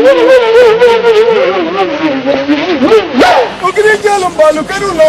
Ogidi jalo balu kenulo.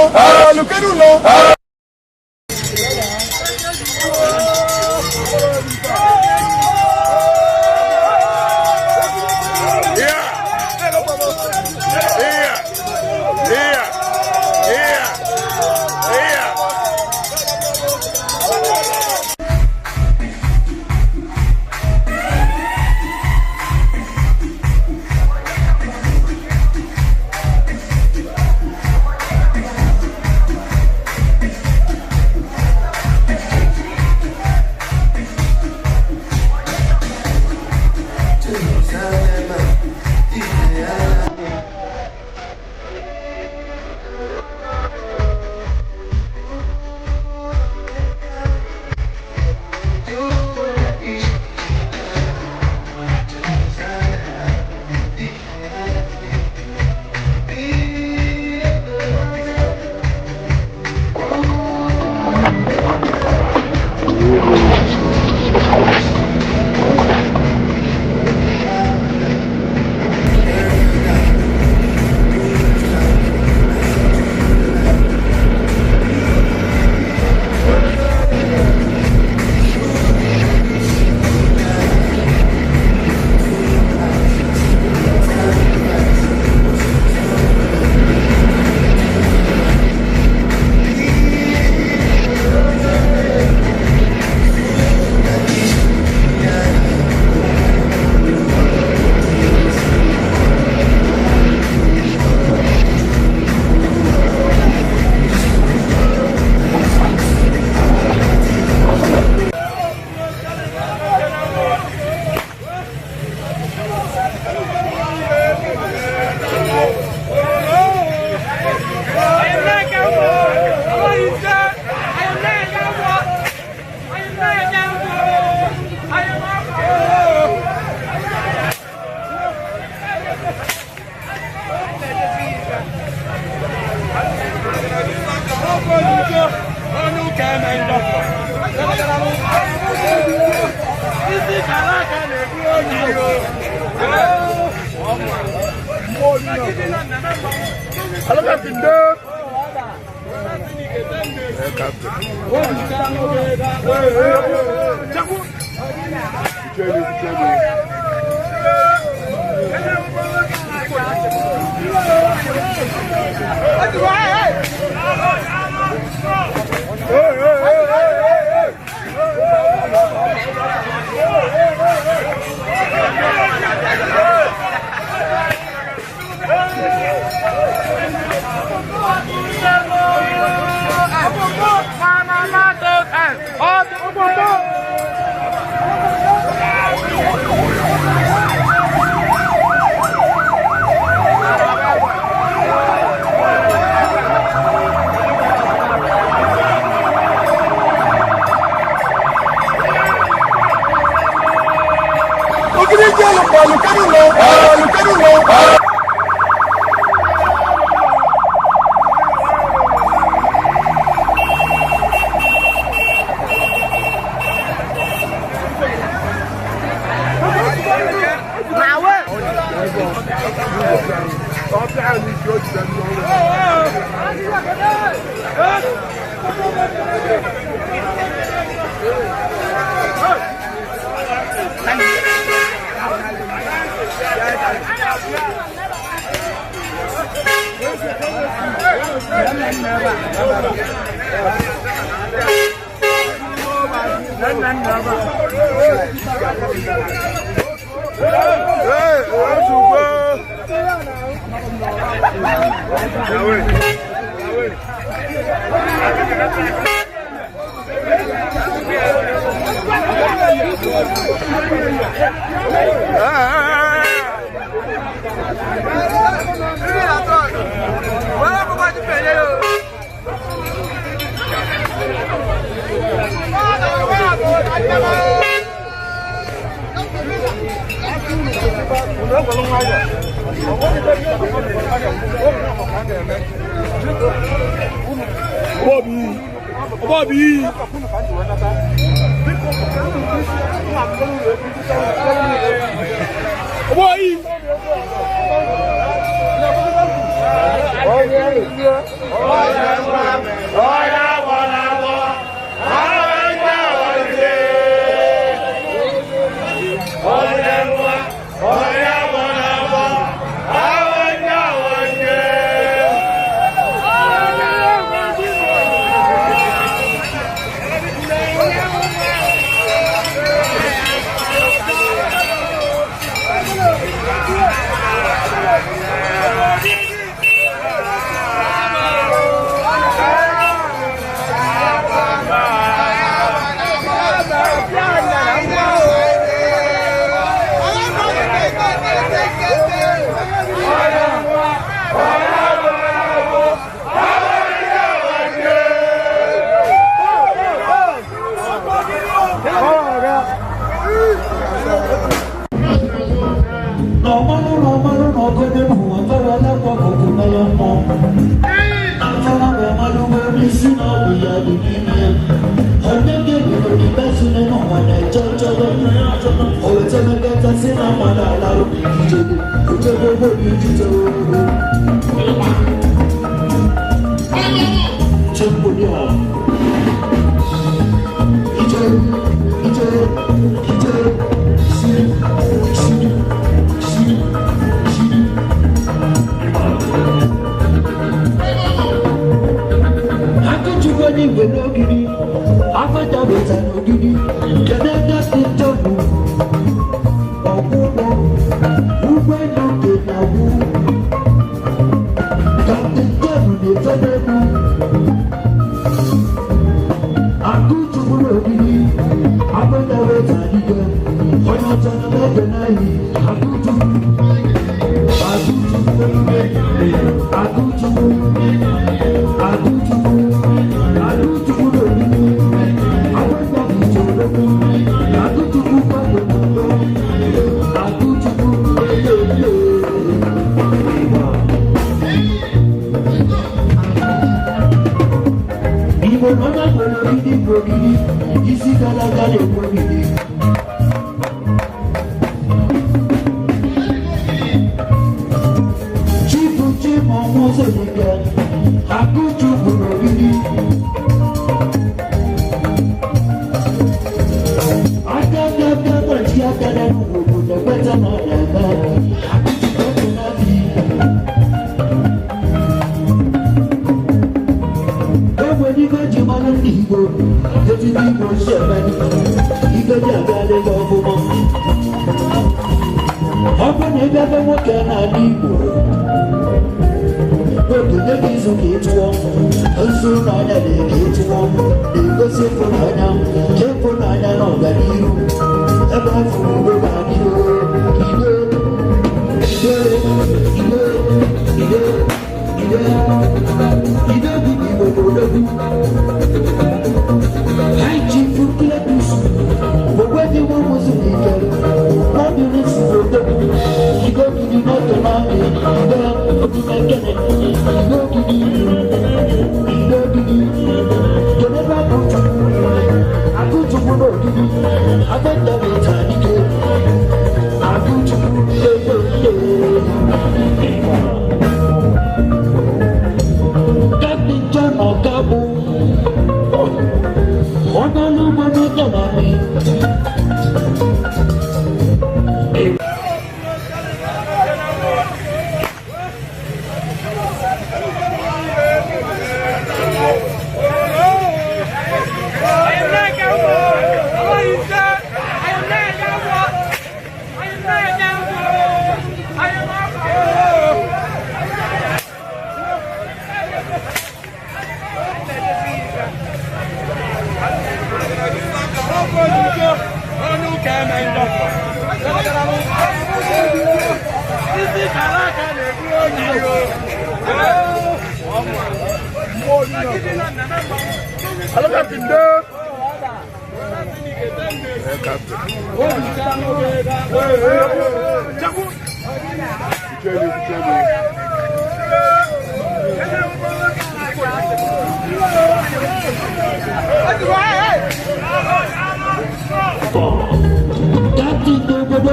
Bobby. Boy.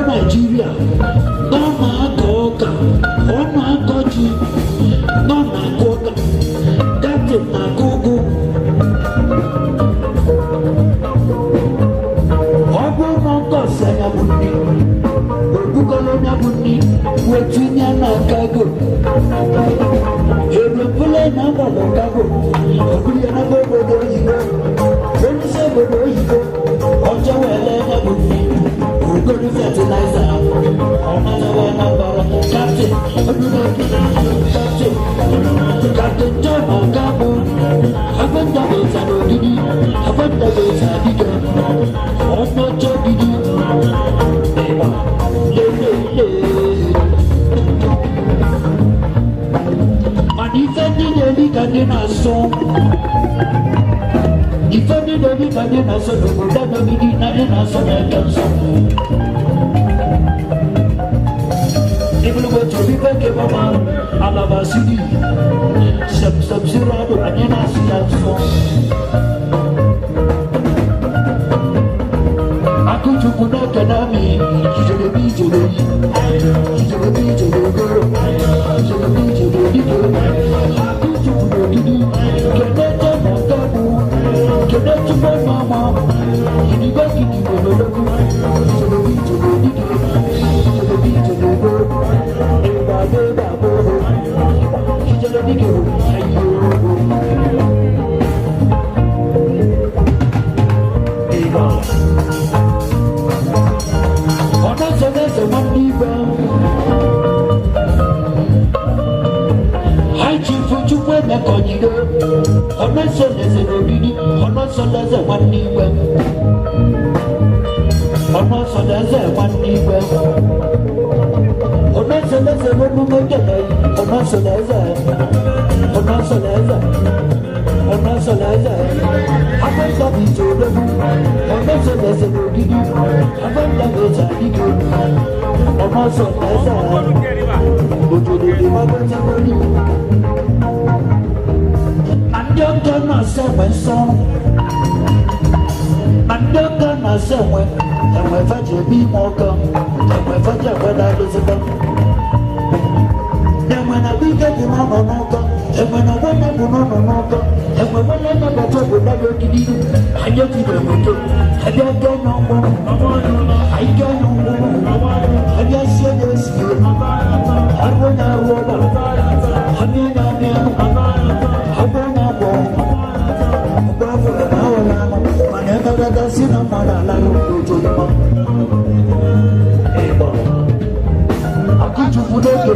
Nigeria, fertilizer. song. If I did everybody, I saw the good that we did not in us on a song. If we were to be back in Alaba City, Sub-Zero, and then I see that song. Aku cukup nak kenami, jadi bijulu, jadi bijulu guru, jadi bijulu diku. Aku cukup gini, kena jangan kamu, kena cuma mama. Ini bagi kita berlaku, jadi bijulu diku, jadi bijulu guru. Baba baba, jadi diku, ayo. There's a one neighbor. I chief for you when I call you. On my son is a Ogidi, on my son there's a one neighbor. On my son there's a one neighbor. On my son there's a one neighbor. On my son there's a, on my son there's a. On my son there's a. I can't stop you to the moon. On my son there's a Ogidi. I can't stop you to the moon. On my son there's a. But you didn't want to tell me. And you're gonna say my song. And you're gonna say when. And when I just be more come. And when I just when I lose it. Then when I be getting on no come. And when I want to no come. And when I never talk with that Ogidi, I get to the window. I don't get no more. I get no more. I just say this. I want to walk. I mean, I want to walk. I never got seen a mother like to the mom. I could you put up the